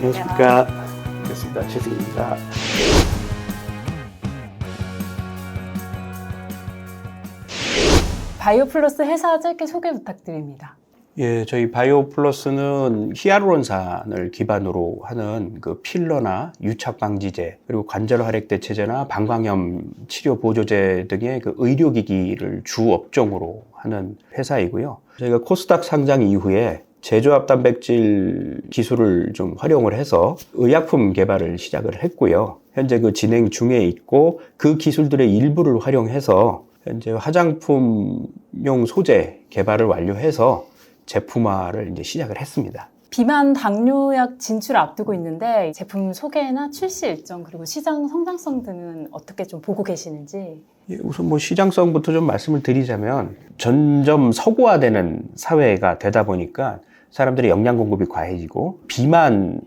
안녕하십니까. 반갑습니다. 최승입니다. 바이오플러스 회사 짧게 소개 부탁드립니다. 예, 저희 바이오플러스는 히알루론산을 기반으로 하는 그 필러나 유착 방지제, 그리고 관절 활액 대체제나 방광염 치료 보조제 등의 그 의료기기를 주 업종으로 하는 회사이고요. 저희가 코스닥 상장 이후에 제조합 단백질 기술을 좀 활용을 해서 의약품 개발을 시작을 했고요. 현재 그 진행 중에 있고, 그 기술들의 일부를 활용해서 현재 화장품용 소재 개발을 완료해서 제품화를 이제 시작을 했습니다. 비만 당뇨약 진출을 앞두고 있는데 제품 소개나 출시 일정 그리고 시장 성장성 등은 어떻게 좀 보고 계시는지? 예, 우선 뭐 시장성부터 좀 말씀을 드리자면 점점 서구화되는 사회가 되다 보니까 사람들의 영양 공급이 과해지고 비만이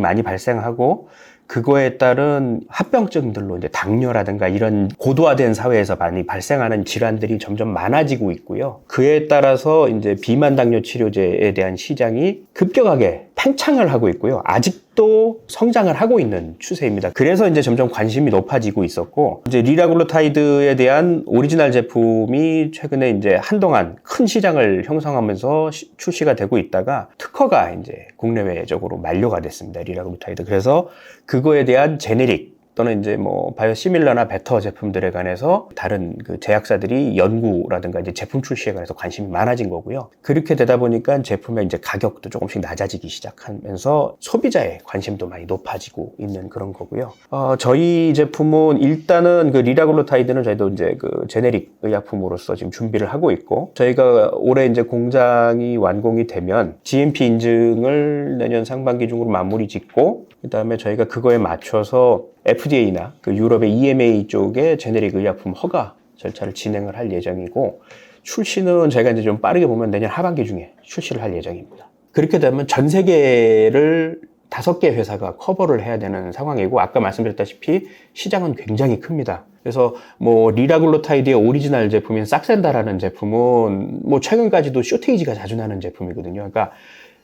많이 발생하고 그거에 따른 합병증들로 이제 당뇨라든가 이런 고도화된 사회에서 많이 발생하는 질환들이 점점 많아지고 있고요. 그에 따라서 이제 비만 당뇨 치료제에 대한 시장이 급격하게 팽창을 하고 있고요. 아직도 성장을 하고 있는 추세입니다. 그래서 이제 점점 관심이 높아지고 있었고, 이제 리라글루타이드에 대한 오리지널 제품이 최근에 이제 한동안 큰 시장을 형성하면서 출시가 되고 있다가 특허가 이제 국내외적으로 만료가 됐습니다. 리라글루타이드. 그래서 그거에 대한 제네릭 또는 이제 뭐 바이오시밀러나 베터 제품들에 관해서 다른 그 제약사들이 연구라든가 이제 제품 출시에 관해서 관심이 많아진 거고요. 그렇게 되다 보니까 제품의 이제 가격도 조금씩 낮아지기 시작하면서 소비자의 관심도 많이 높아지고 있는 그런 거고요. 저희 제품은 일단은 그 리라글루타이드는 저희도 이제 그 제네릭 의약품으로서 지금 준비를 하고 있고, 저희가 올해 이제 공장이 완공이 되면 GMP 인증을 내년 상반기 중으로 마무리 짓고, 그다음에 저희가 그거에 맞춰서 FDA나 그 유럽의 EMA 쪽에 제네릭 의약품 허가 절차를 진행을 할 예정이고, 출시는 저희가 이제 좀 빠르게 보면 내년 하반기 중에 출시를 할 예정입니다. 그렇게 되면 전 세계를 5개 회사가 커버를 해야 되는 상황이고, 아까 말씀드렸다시피 시장은 굉장히 큽니다. 그래서 뭐 리라글루타이드의 오리지널 제품인 싹센다라는 제품은 뭐 최근까지도 쇼테이지가 자주 나는 제품이거든요. 그러니까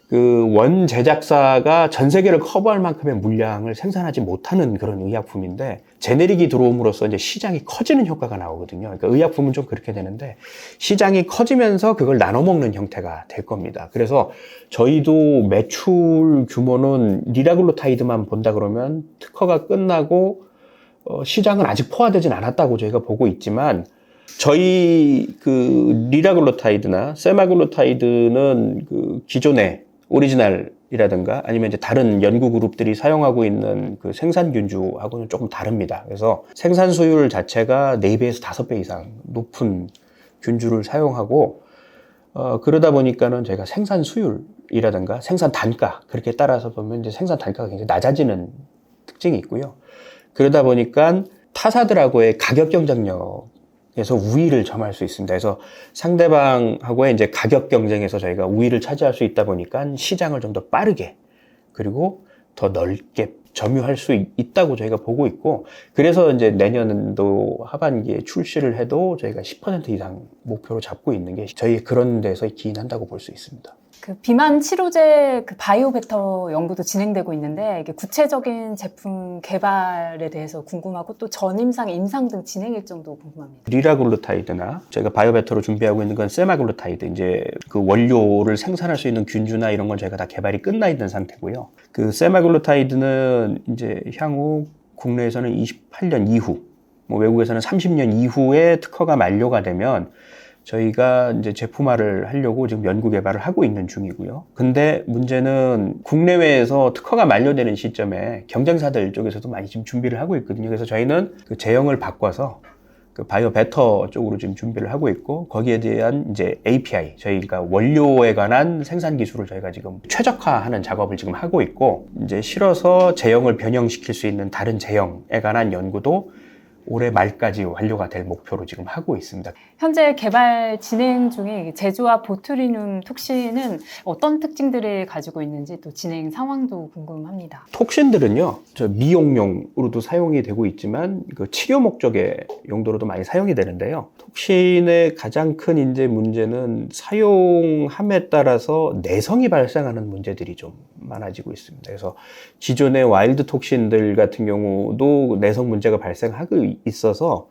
그 원 제작사가 전 세계를 커버할 만큼의 물량을 생산하지 못하는 그런 의약품인데, 제네릭이 들어옴으로써 이제 시장이 커지는 효과가 나오거든요. 그러니까 의약품은 좀 그렇게 되는데 시장이 커지면서 그걸 나눠 먹는 형태가 될 겁니다. 그래서 저희도 매출 규모는 리라글루타이드만 본다 그러면 특허가 끝나고 시장은 아직 포화되진 않았다고 저희가 보고 있지만, 저희 그 리라글루타이드나 세마글루타이드는 그 기존의 오리지널이라든가 아니면 이제 다른 연구 그룹들이 사용하고 있는 그 생산균주하고는 조금 다릅니다. 그래서 생산 수율 자체가 4배에서 5배 이상 높은 균주를 사용하고, 그러다 보니까는 저희가 생산 수율이라든가 생산 단가, 그렇게 따라서 보면 이제 생산 단가가 굉장히 낮아지는 특징이 있고요. 그러다 보니까 타사들하고의 가격 경쟁력 에서 우위를 점할 수 있습니다. 그래서 상대방하고의 이제 가격 경쟁에서 저희가 우위를 차지할 수 있다 보니까 시장을 좀 더 빠르게 그리고 더 넓게 점유할 수 있다고 저희가 보고 있고, 그래서 이제 내년도 하반기에 출시를 해도 저희가 10% 이상 목표로 잡고 있는 게 저희 그런 데서 기인한다고 볼 수 있습니다. 그 비만 치료제 그 바이오베터 연구도 진행되고 있는데, 이게 구체적인 제품 개발에 대해서 궁금하고 또 전임상, 임상 등 진행 일정도 궁금합니다. 리라글루타이드나 저희가 바이오베터로 준비하고 있는 건 세마글루타이드, 이제 그 원료를 생산할 수 있는 균주나 이런 건 저희가 다 개발이 끝나 있는 상태고요. 그 세마글루타이드는 이제 향후 국내에서는 28년 이후, 뭐 외국에서는 30년 이후에 특허가 만료가 되면 저희가 이제 제품화를 하려고 지금 연구 개발을 하고 있는 중이고요. 근데 문제는 국내외에서 특허가 만료되는 시점에 경쟁사들 쪽에서도 많이 지금 준비를 하고 있거든요. 그래서 저희는 그 제형을 바꿔서 그 바이오 베터 쪽으로 지금 준비를 하고 있고, 거기에 대한 이제 API, 저희가 원료에 관한 생산 기술을 저희가 지금 최적화하는 작업을 지금 하고 있고, 이제 실어서 제형을 변형시킬 수 있는 다른 제형에 관한 연구도 올해 말까지 완료가 될 목표로 지금 하고 있습니다. 현재 개발 진행 중에 제조합 보투리눔 톡신은 어떤 특징들을 가지고 있는지 또 진행 상황도 궁금합니다. 톡신들은요, 저 미용용으로도 사용이 되고 있지만 그 치료 목적의 용도로도 많이 사용이 되는데요. 톡신의 가장 큰 이제 문제는 사용함에 따라서 내성이 발생하는 문제들이 좀 많아지고 있습니다. 그래서 기존의 와일드 톡신들 같은 경우도 내성 문제가 발생하고 있어서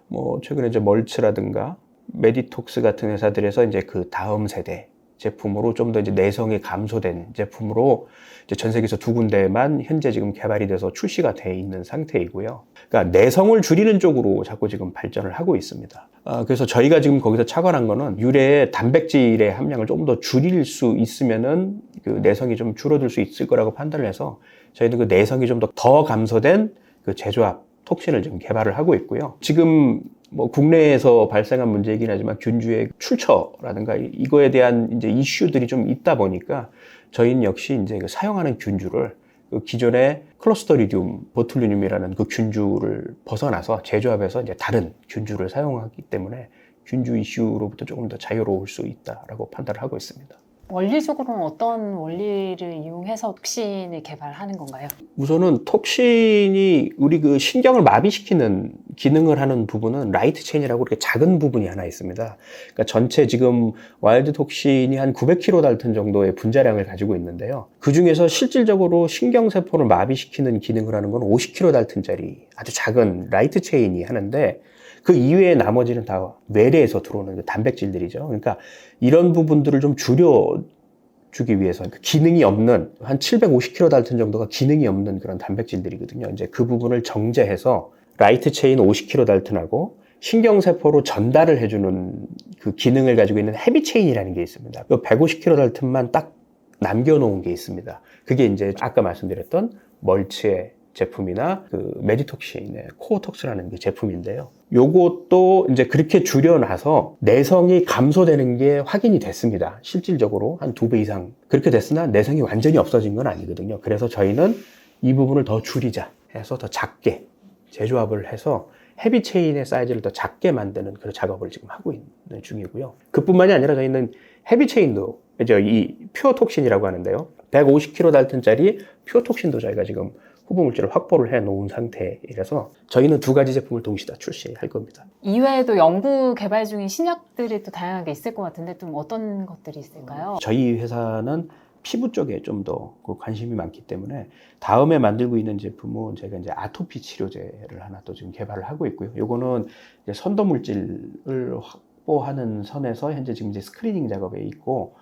뭐 최근에 이제 멀츠라든가 메디톡스 같은 회사들에서 이제 그 다음 세대 제품으로 좀 더 이제 내성이 감소된 제품으로 이제 전 세계에서 2군데만 현재 지금 개발이 돼서 출시가 돼 있는 상태이고요. 그러니까 내성을 줄이는 쪽으로 자꾸 지금 발전을 하고 있습니다. 그래서 저희가 지금 거기서 착안한 거는 유래의 단백질의 함량을 조금 더 줄일 수 있으면은 그 내성이 좀 줄어들 수 있을 거라고 판단을 해서 저희는 그 내성이 좀 더 감소된 그 제조합 톡신을 지금 개발을 하고 있고요. 지금 뭐 국내에서 발생한 문제이긴 하지만 균주의 출처라든가 이거에 대한 이제 이슈들이 좀 있다 보니까 저희는 역시 이제 그 사용하는 균주를 그 기존의 클러스터리듐, 보툴리늄이라는 그 균주를 벗어나서 제조합에서 이제 다른 균주를 사용하기 때문에 균주 이슈로부터 조금 더 자유로울 수 있다라고 판단을 하고 있습니다. 원리적으로는 어떤 원리를 이용해서 톡신을 개발하는 건가요? 우선은 톡신이 우리 그 신경을 마비시키는 기능을 하는 부분은 라이트 체인이라고 이렇게 작은 부분이 하나 있습니다. 그러니까 전체 지금 와일드 톡신이 한 900kDalton 정도의 분자량을 가지고 있는데요. 그 중에서 실질적으로 신경세포를 마비시키는 기능을 하는 건 50kDalton짜리 아주 작은 라이트 체인이 하는데 그 이외에 나머지는 다 외래에서 들어오는 그 단백질들이죠. 그러니까 이런 부분들을 좀 줄여주기 위해서 그 기능이 없는 한 750kDalton 정도가 기능이 없는 그런 단백질들이거든요. 이제 그 부분을 정제해서 라이트 체인 50kDalton하고 신경세포로 전달을 해주는 그 기능을 가지고 있는 헤비 체인이라는 게 있습니다. 150kDalton만 딱 남겨놓은 게 있습니다. 그게 이제 아까 말씀드렸던 멀츠의 제품이나 그 메디톡신의 코어톡스라는 그 제품인데요. 요것도 이제 그렇게 줄여놔서 내성이 감소되는 게 확인이 됐습니다. 실질적으로 한 2배 이상 그렇게 됐으나 내성이 완전히 없어진 건 아니거든요. 그래서 저희는 이 부분을 더 줄이자 해서 더 작게 제조합을 해서 헤비 체인의 사이즈를 더 작게 만드는 그런 작업을 지금 하고 있는 중이고요. 그뿐만이 아니라 저희는 헤비 체인도 이제 이 퓨어 톡신이라고 하는데요. 150kDalton짜리 퓨어 톡신도 저희가 지금 후보 물질을 확보를 해 놓은 상태이라서 저희는 2가지 제품을 동시에 다 출시할 겁니다. 이외에도 연구 개발 중인 신약들이 또 다양하게 있을 것 같은데 좀 어떤 것들이 있을까요? 저희 회사는 피부 쪽에 좀 더 관심이 많기 때문에 다음에 만들고 있는 제품은 저희가 이제 아토피 치료제를 하나 또 지금 개발을 하고 있고요. 요거는 이제 선도 물질을 확보하는 선에서 현재 지금 이제 스크리닝 작업에 있고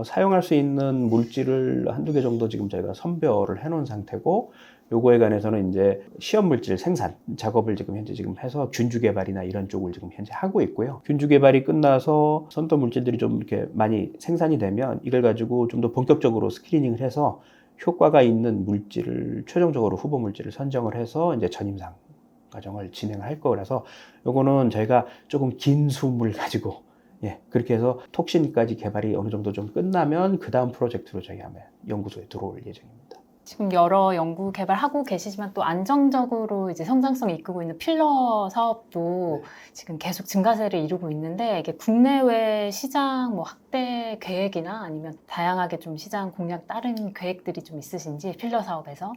사용할 수 있는 물질을 한두 개 정도 지금 저희가 선별을 해놓은 상태고 요거에 관해서는 이제 시험 물질 생산 작업을 지금 현재 지금 해서 균주 개발이나 이런 쪽을 지금 현재 하고 있고요. 균주 개발이 끝나서 선도 물질들이 좀 이렇게 많이 생산이 되면 이걸 가지고 좀 더 본격적으로 스크리닝을 해서 효과가 있는 물질을 최종적으로 후보 물질을 선정을 해서 이제 전임상 과정을 진행할 거라서 요거는 저희가 조금 긴 수음을 가지고 그렇게 해서 톡신까지 개발이 어느 정도 좀 끝나면 그 다음 프로젝트로 저희 아마 연구소에 들어올 예정입니다. 지금 여러 연구 개발하고 계시지만 또 안정적으로 이제 성장성 이끌고 있는 필러 사업도 지금 계속 증가세를 이루고 있는데 이게 국내외 시장 뭐 확대 계획이나 아니면 다양하게 좀 시장 공략 다른 계획들이 좀 있으신지 필러 사업에서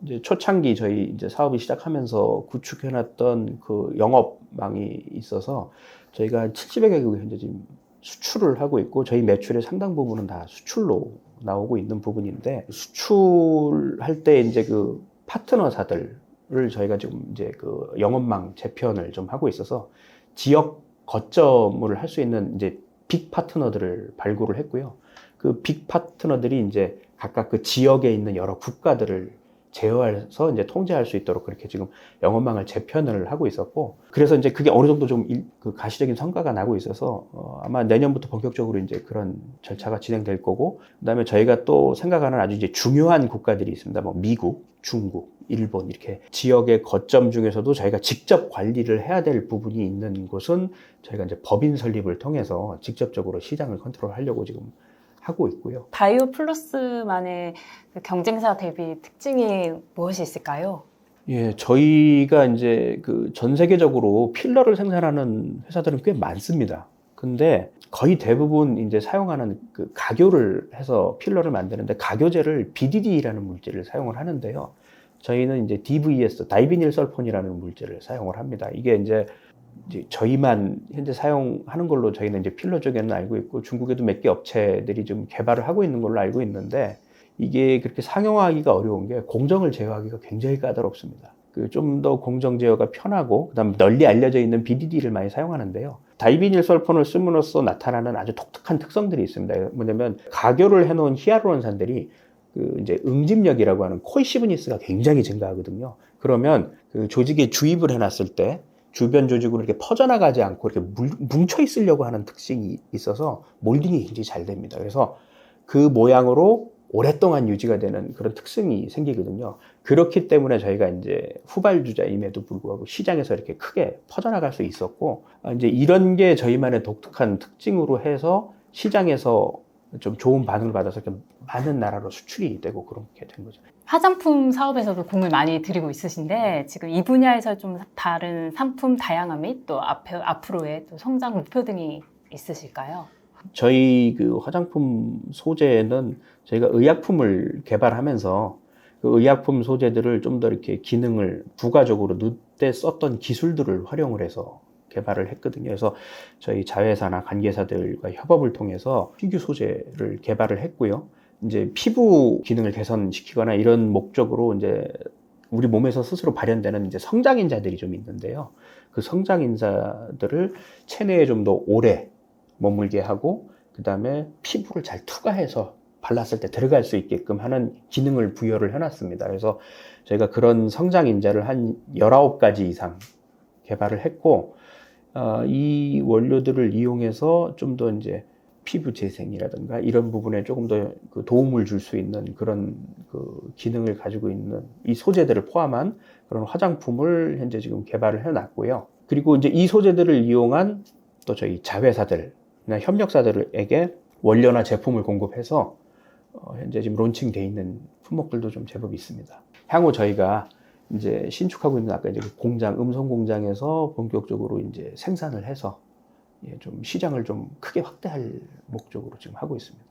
이제 초창기 저희 이제 사업이 시작하면서 구축해놨던 그 영업망이 있어서 저희가 70여 개국에 현재 지금 수출을 하고 있고 저희 매출의 상당 부분은 다 수출로 나오고 있는 부분인데 수출할 때 이제 그 파트너사들을 저희가 지금 이제 그 영업망 재편을 좀 하고 있어서 지역 거점을 할 수 있는 이제 빅 파트너들을 발굴을 했고요. 그 빅 파트너들이 이제 각각 그 지역에 있는 여러 국가들을 제어해서 이제 통제할 수 있도록 그렇게 지금 영업망을 재편을 하고 있었고, 그래서 이제 그게 어느 정도 좀 그 가시적인 성과가 나고 있어서 아마 내년부터 본격적으로 이제 그런 절차가 진행될 거고, 그다음에 저희가 또 생각하는 아주 이제 중요한 국가들이 있습니다. 뭐 미국, 중국, 일본 이렇게 지역의 거점 중에서도 저희가 직접 관리를 해야 될 부분이 있는 곳은 저희가 이제 법인 설립을 통해서 직접적으로 시장을 컨트롤하려고 지금 하고 있고요. 바이오 플러스만의 그 경쟁사 대비 특징이 무엇이 있을까요? 예, 저희가 이제 그 전 세계적으로 필러를 생산하는 회사들은 꽤 많습니다. 근데 거의 대부분 이제 사용하는 그 가교를 해서 필러를 만드는데 가교제를 BDD라는 물질을 사용을 하는데요. 저희는 이제 DVS, 다이비닐 설폰이라는 물질을 사용을 합니다. 이게 이제 저희만 현재 사용하는 걸로 저희는 이제 필러 쪽에는 알고 있고 중국에도 몇 개 업체들이 좀 개발을 하고 있는 걸로 알고 있는데 이게 그렇게 상용화하기가 어려운 게 공정을 제어하기가 굉장히 까다롭습니다. 그 좀 더 공정 제어가 편하고 그다음 널리 알려져 있는 BDD를 많이 사용하는데요. 다이비닐 설폰을 씀으로써 나타나는 아주 독특한 특성들이 있습니다. 뭐냐면 가교를 해놓은 히알루론산들이 그 이제 응집력이라고 하는 코이시브니스가 굉장히 증가하거든요. 그러면 그 조직에 주입을 해놨을 때 주변 조직으로 이렇게 퍼져나가지 않고 이렇게 뭉쳐 있으려고 하는 특징이 있어서 몰딩이 굉장히 잘 됩니다. 그래서 그 모양으로 오랫동안 유지가 되는 그런 특성이 생기거든요. 그렇기 때문에 저희가 이제 후발주자임에도 불구하고 시장에서 이렇게 크게 퍼져나갈 수 있었고, 이제 이런 게 저희만의 독특한 특징으로 해서 시장에서 좀 좋은 반응을 받아서 이렇게 많은 나라로 수출이 되고 그렇게 된 거죠. 화장품 사업에서도 공을 많이 들이고 있으신데 지금 이 분야에서 좀 다른 상품 다양함 및 또 앞으로의 또 성장 목표 등이 있으실까요? 저희 그 화장품 소재는 저희가 의약품을 개발하면서 그 의약품 소재들을 좀 더 이렇게 기능을 부가적으로 넣때 썼던 기술들을 활용을 해서 개발을 했거든요. 그래서 저희 자회사나 관계사들과 협업을 통해서 신규 소재를 개발을 했고요. 이제 피부 기능을 개선시키거나 이런 목적으로 이제 우리 몸에서 스스로 발현되는 이제 성장인자들이 좀 있는데요. 그 성장인자들을 체내에 좀 더 오래 머물게 하고 그다음에 피부를 잘 투과해서 발랐을 때 들어갈 수 있게끔 하는 기능을 부여를 해놨습니다. 그래서 저희가 그런 성장인자를 한 19가지 이상 개발을 했고 이 원료들을 이용해서 좀 더 이제 피부 재생이라든가 이런 부분에 조금 더 그 도움을 줄 수 있는 그런 그 기능을 가지고 있는 이 소재들을 포함한 그런 화장품을 현재 지금 개발을 해놨고요. 그리고 이제 이 소재들을 이용한 또 저희 자회사들이나 협력사들에게 원료나 제품을 공급해서 현재 지금 론칭돼 있는 품목들도 좀 제법 있습니다. 향후 저희가 이제 신축하고 있는 아까 이제 공장, 음성 공장에서 본격적으로 이제 생산을 해서 좀 시장을 좀 크게 확대할 목적으로 지금 하고 있습니다.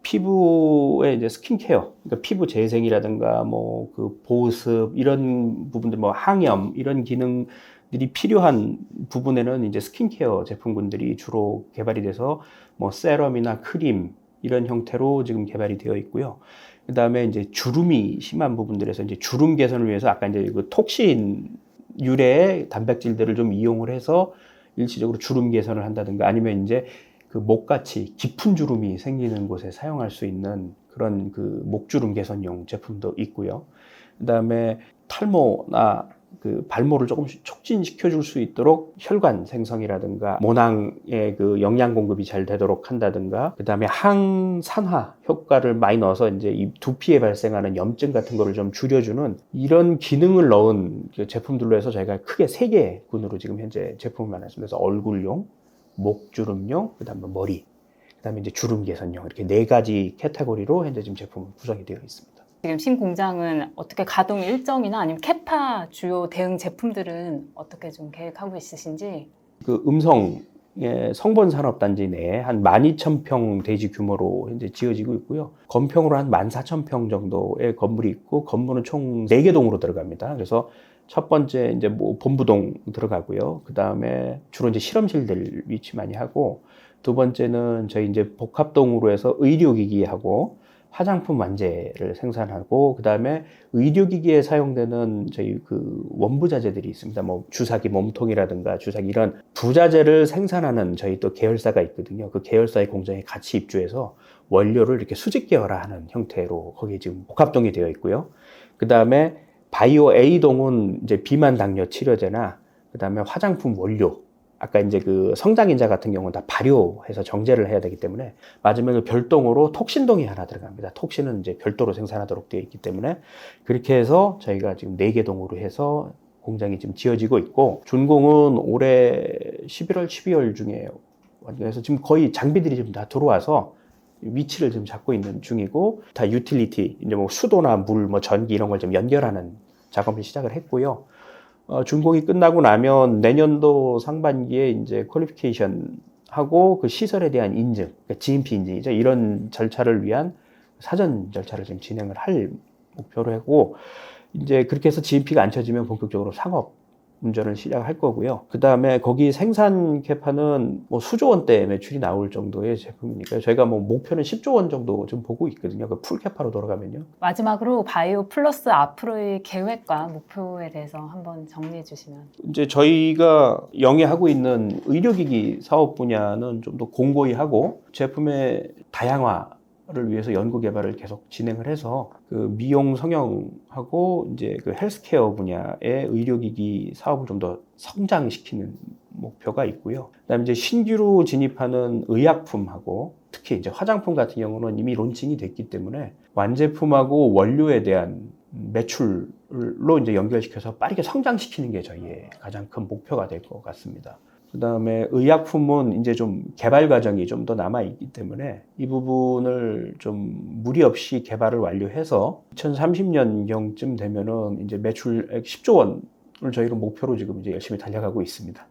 피부의 이제 스킨케어, 그러니까 피부 재생이라든가 뭐 그 보습 이런 부분들, 뭐 항염 이런 기능들이 필요한 부분에는 이제 스킨케어 제품군들이 주로 개발이 돼서 뭐 세럼이나 크림 이런 형태로 지금 개발이 되어 있고요. 그 다음에 이제 주름이 심한 부분들에서 이제 주름 개선을 위해서 아까 이제 그 톡신 유래의 단백질들을 좀 이용을 해서 일시적으로 주름 개선을 한다든가 아니면 이제 그 목같이 깊은 주름이 생기는 곳에 사용할 수 있는 그런 그 목주름 개선용 제품도 있고요. 그 다음에 탈모나 그 발모를 조금씩 촉진시켜 줄 수 있도록 혈관 생성이라든가 모낭의 그 영양 공급이 잘 되도록 한다든가 그 다음에 항산화 효과를 많이 넣어서 이제 이 두피에 발생하는 염증 같은 거를 좀 줄여주는 이런 기능을 넣은 그 제품들로 해서 저희가 크게 3개군으로 지금 현재 제품을 만났습니다. 그래서 얼굴용, 목주름용, 그 다음에 머리, 그 다음에 이제 주름 개선용 이렇게 4가지 카테고리로 현재 지금 제품 구성이 되어 있습니다. 지금 신공장은 어떻게 가동 일정이나 아니면 캐파 주요 대응 제품들은 어떻게 좀 계획하고 있으신지? 그 음성의 성본산업단지 내에 한 12,000평 대지 규모로 현재 지어지고 있고요. 건평으로 한 14,000평 정도의 건물이 있고 건물은 총 4개 동으로 들어갑니다. 그래서 첫 번째 이제 뭐 본부동 들어가고요. 그 다음에 주로 이제 실험실들 위치 많이 하고 두 번째는 저희 이제 복합동으로 해서 의료기기하고 화장품 완제를 생산하고 그 다음에 의료기기에 사용되는 저희 그 원부자재들이 있습니다. 뭐 주사기 몸통이라든가 주사기 이런 부자재를 생산하는 저희 또 계열사가 있거든요. 그 계열사의 공장에 같이 입주해서 원료를 이렇게 수직 계열화하는 형태로 거기에 지금 복합동이 되어 있고요. 그 다음에 바이오 A동은 이제 비만 당뇨 치료제나 그 다음에 화장품 원료 아까 이제 그 성장인자 같은 경우는 다 발효해서 정제를 해야 되기 때문에 마지막에 별동으로 톡신동이 하나 들어갑니다. 톡신은 이제 별도로 생산하도록 되어 있기 때문에 그렇게 해서 저희가 지금 4개 동으로 해서 공장이 지금 지어지고 있고 준공은 올해 11월, 12월 중에 완전해서 지금 거의 장비들이 지금 다 들어와서 위치를 지금 잡고 있는 중이고 다 유틸리티 이제 뭐 수도나 물, 뭐 전기 이런 걸 좀 연결하는 작업을 시작을 했고요. 준공이 끝나고 나면 내년도 상반기에 이제 퀄리피케이션 하고 그 시설에 대한 인증, 그러니까 GMP 인증이죠. 이런 절차를 위한 사전 절차를 지금 진행을 할 목표로 하고, 이제 그렇게 해서 GMP가 안 쳐지면 본격적으로 상업 운전을 시작할 거고요. 그 다음에 거기 생산 캐파는 뭐 수조 원대 매출이 나올 정도의 제품이니까요. 저희가 뭐 목표는 10조 원 정도 좀 보고 있거든요. 그 풀 캐파로 돌아가면요. 마지막으로 바이오 플러스 앞으로의 계획과 목표에 대해서 한번 정리해 주시면. 이제 저희가 영위하고 있는 의료기기 사업 분야는 좀 더 공고히 하고 제품의 다양화를 위해서 연구 개발을 계속 진행을 해서 그 미용 성형하고 이제 그 헬스케어 분야의 의료기기 사업을 좀 더 성장시키는 목표가 있고요. 그다음에 이제 신규로 진입하는 의약품하고 특히 이제 화장품 같은 경우는 이미 론칭이 됐기 때문에 완제품하고 원료에 대한 매출로 이제 연결시켜서 빠르게 성장시키는 게 저희의 가장 큰 목표가 될 것 같습니다. 그 다음에 의약품은 이제 좀 개발 과정이 좀 더 남아있기 때문에 이 부분을 좀 무리 없이 개발을 완료해서 2030년경쯤 되면은 이제 매출액 10조 원을 저희로 목표로 지금 이제 열심히 달려가고 있습니다.